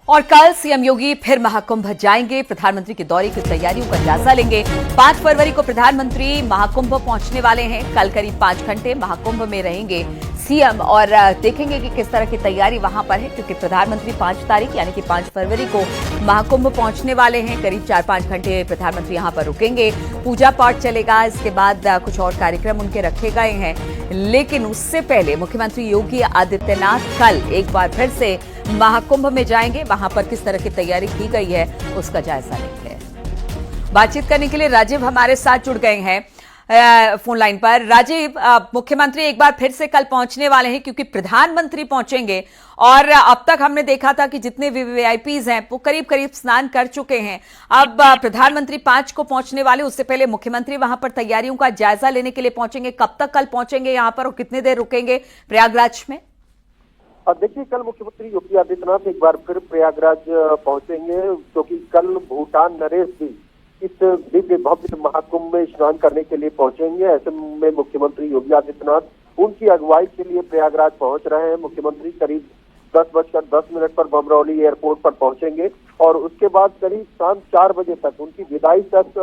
और कल सीएम योगी फिर महाकुंभ जाएंगे। प्रधानमंत्री के दौरे की तैयारियों का जायजा लेंगे। 5 फरवरी को प्रधानमंत्री महाकुंभ पहुंचने वाले हैं। कल करीब 5 घंटे महाकुंभ में रहेंगे सीएम और देखेंगे कि किस तरह की तैयारी वहां पर है, क्योंकि प्रधानमंत्री 5 तारीख यानी कि 5 फरवरी को महाकुंभ पहुंचने वाले हैं। करीब 4-5 घंटे प्रधानमंत्री यहां पर रुकेंगे, पूजा पाठ चलेगा, इसके बाद कुछ और कार्यक्रम उनके रखे गए हैं। लेकिन उससे पहले मुख्यमंत्री योगी आदित्यनाथ कल एक बार फिर से महाकुंभ में जाएंगे। वहां पर किस तरह की तैयारी की गई है उसका जायजा लेंगे। बातचीत करने के लिए राजीव हमारे साथ जुड़ गए हैं फोन लाइन पर। राजीव, मुख्यमंत्री एक बार फिर से कल पहुंचने वाले हैं क्योंकि प्रधानमंत्री पहुंचेंगे और अब तक हमने देखा था कि जितने भी वीआईपीज हैं वो करीब करीब स्नान कर चुके हैं। अब प्रधानमंत्री 5 को पहुंचने वाले, उससे पहले मुख्यमंत्री वहां पर तैयारियों का जायजा लेने के लिए पहुंचेंगे। कब तक कल पहुंचेंगे यहां पर और कितने देर रुकेंगे प्रयागराज में? देखिए, कल मुख्यमंत्री योगी आदित्यनाथ एक बार फिर प्रयागराज पहुंचेंगे, क्योंकि कल भूटान नरेश भी इस दिव्य भव्य महाकुंभ में स्नान करने के लिए पहुंचेंगे। ऐसे में मुख्यमंत्री योगी आदित्यनाथ उनकी अगुवाई के लिए प्रयागराज पहुंच रहे हैं। मुख्यमंत्री करीब 10:10 पर बमरौली एयरपोर्ट पर पहुंचेंगे और उसके बाद करीब शाम 4 बजे तक उनकी विदाई तक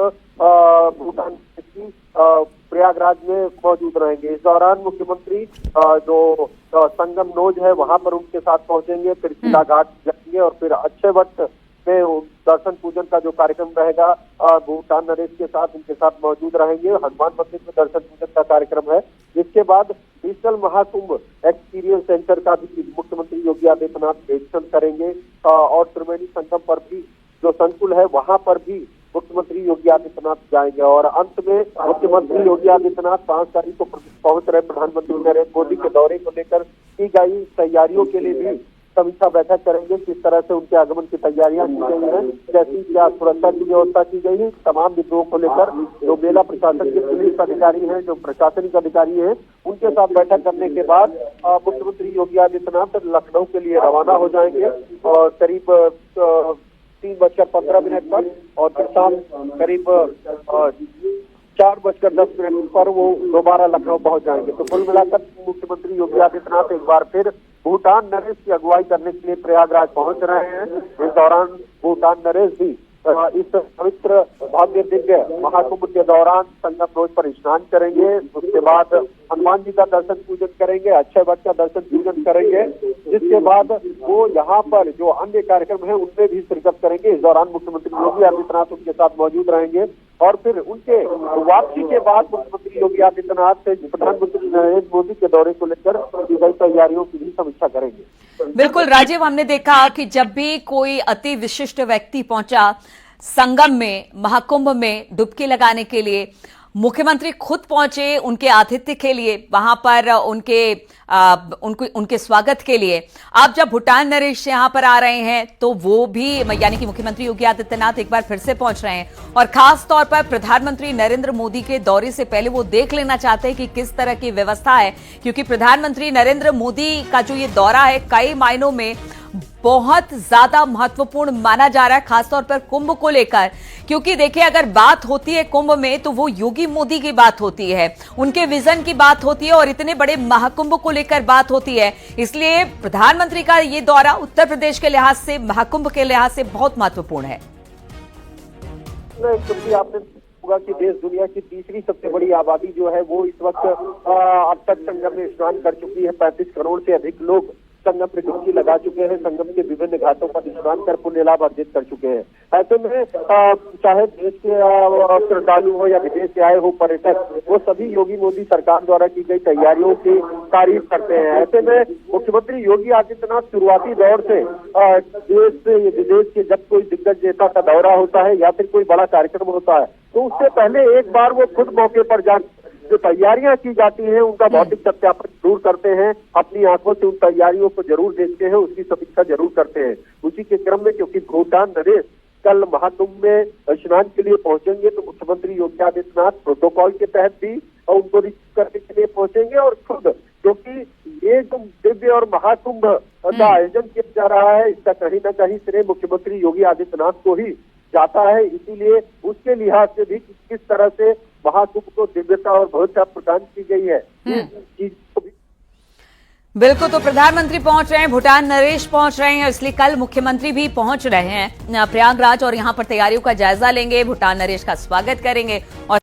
भूटान की प्रयागराज में मौजूद रहेंगे। इस दौरान मुख्यमंत्री जो संगम नोज है वहां पर उनके साथ पहुंचेंगे, फिर शिला घाट जाएंगे और फिर अक्षय वट में दर्शन पूजन का जो कार्यक्रम रहेगा भूटान नरेश के साथ उनके साथ मौजूद रहेंगे। हनुमान मंदिर में दर्शन पूजन का कार्यक्रम है। इसके बाद डिजिटल महाकुंभ एक्सपीरियंस सेंटर का भी मुख्यमंत्री योगी आदित्यनाथ निरीक्षण करेंगे और त्रिवेणी संगम पर भी जो संकुल है वहां पर भी मुख्यमंत्री योगी आदित्यनाथ जाएंगे। और अंत में मुख्यमंत्री योगी आदित्यनाथ 5 तारीख को पहुंच रहे प्रधानमंत्री नरेंद्र मोदी के दौरे को लेकर की गई तैयारियों के लिए भी समीक्षा बैठक करेंगे। किस तरह से उनके आगमन की तैयारियां की गई हैं, कैसी क्या सुरक्षा की व्यवस्था की गई है, तमाम बिंदुओं को लेकर जो मेला प्रशासन के पुलिस अधिकारी हैं, जो प्रशासनिक अधिकारी हैं, उनके साथ बैठक करने के बाद मुख्यमंत्री योगी आदित्यनाथ लखनऊ के लिए रवाना हो जाएंगे और करीब 3:15 पर और फिर शाम करीब 4:10 पर वो दोबारा लखनऊ पहुंच जाएंगे। तो कुल मिलाकर मुख्यमंत्री योगी आदित्यनाथ एक बार फिर भूटान नरेश की अगुवाई करने के लिए प्रयागराज पहुंच रहे हैं। इस दौरान भूटान नरेश भी इस पवित्र भव्य दिव्य महाकुंभ के दौरान संगम नोज पर स्नान करेंगे। उसके बाद हनुमान जी का दर्शन पूजन करेंगे, अक्षय वट का दर्शन पूजन करेंगे, जिसके बाद वो यहाँ पर जो अन्य कार्यक्रम है उनमें भी शिरकत करेंगे। इस दौरान मुख्यमंत्री योगी आदित्यनाथ उनके साथ मौजूद रहेंगे और फिर उनके वापसी के बाद मुख्यमंत्री योगी आदित्यनाथ से प्रधानमंत्री नरेंद्र मोदी के दौरे को लेकर की गई तैयारियों की भी समीक्षा करेंगे। बिल्कुल राजीव, हमने देखा कि जब भी कोई अति विशिष्ट व्यक्ति पहुंचा संगम में, महाकुंभ में डुबकी लगाने के लिए, मुख्यमंत्री खुद पहुंचे उनके आतिथ्य के लिए, वहां पर उनके स्वागत के लिए। अब जब भूटान नरेश यहां पर आ रहे हैं तो वो भी यानी कि मुख्यमंत्री योगी आदित्यनाथ एक बार फिर से पहुंच रहे हैं और खास तौर पर प्रधानमंत्री नरेंद्र मोदी के दौरे से पहले वो देख लेना चाहते हैं कि किस तरह की व्यवस्था है, क्योंकि प्रधानमंत्री नरेंद्र मोदी का जो ये दौरा है कई मायनों में बहुत ज्यादा महत्वपूर्ण माना जा रहा है, खासतौर पर कुंभ को लेकर। क्योंकि देखिए, अगर बात होती है कुंभ में तो वो योगी मोदी की बात होती है, उनके विजन की बात होती है और इतने बड़े महाकुंभ को लेकर बात होती है। इसलिए प्रधानमंत्री का ये दौरा उत्तर प्रदेश के लिहाज से, महाकुंभ के लिहाज से बहुत महत्वपूर्ण है। क्योंकि आपने होगा कि देश दुनिया की तीसरी सबसे बड़ी आबादी जो है वो इस वक्त अब तक संगम में स्नान कर चुकी है। 35 करोड़ से अधिक लोग संगम में डुबकी लगा चुके हैं, संगम के विभिन्न घाटों पर स्नान कर पुण्य लाभ अर्जित कर चुके हैं। ऐसे में चाहे देश के श्रद्धालु हो या विदेश से आए हो पर्यटक, वो सभी योगी मोदी सरकार द्वारा की गई तैयारियों की तारीफ करते हैं। ऐसे में मुख्यमंत्री योगी आदित्यनाथ शुरुआती दौर से देश से विदेश के जब कोई दिग्गज नेता का दौरा होता है या फिर कोई बड़ा कार्यक्रम होता है तो उससे पहले एक बार वो खुद मौके पर जो तैयारियां की जाती हैं उनका भौतिक सत्यापन जरूर करते हैं, अपनी आंखों से उन तैयारियों को जरूर देखते हैं, उसकी समीक्षा जरूर करते हैं। उसी के क्रम में क्योंकि भूटान नरेश कल महाकुंभ में स्नान के लिए पहुंचेंगे तो मुख्यमंत्री योगी आदित्यनाथ प्रोटोकॉल के तहत भी उनको रिसीव करने के लिए पहुंचेंगे और खुद, क्योंकि ये जो दिव्य और महाकुंभ का आयोजन किया जा रहा है इसका कहीं ना कहीं श्रेय मुख्यमंत्री योगी आदित्यनाथ को ही जाता है। इसीलिए उसके लिहाज से भी किस तरह से महाकुंभ को दिव्यता और भव्यता प्रदान की गई है, इस चीज को भी बिल्कुल, तो प्रधानमंत्री पहुंच रहे हैं, भूटान नरेश पहुंच रहे हैं, इसलिए कल मुख्यमंत्री भी पहुंच रहे हैं प्रयागराज और यहां पर तैयारियों का जायजा लेंगे, भूटान नरेश का स्वागत करेंगे और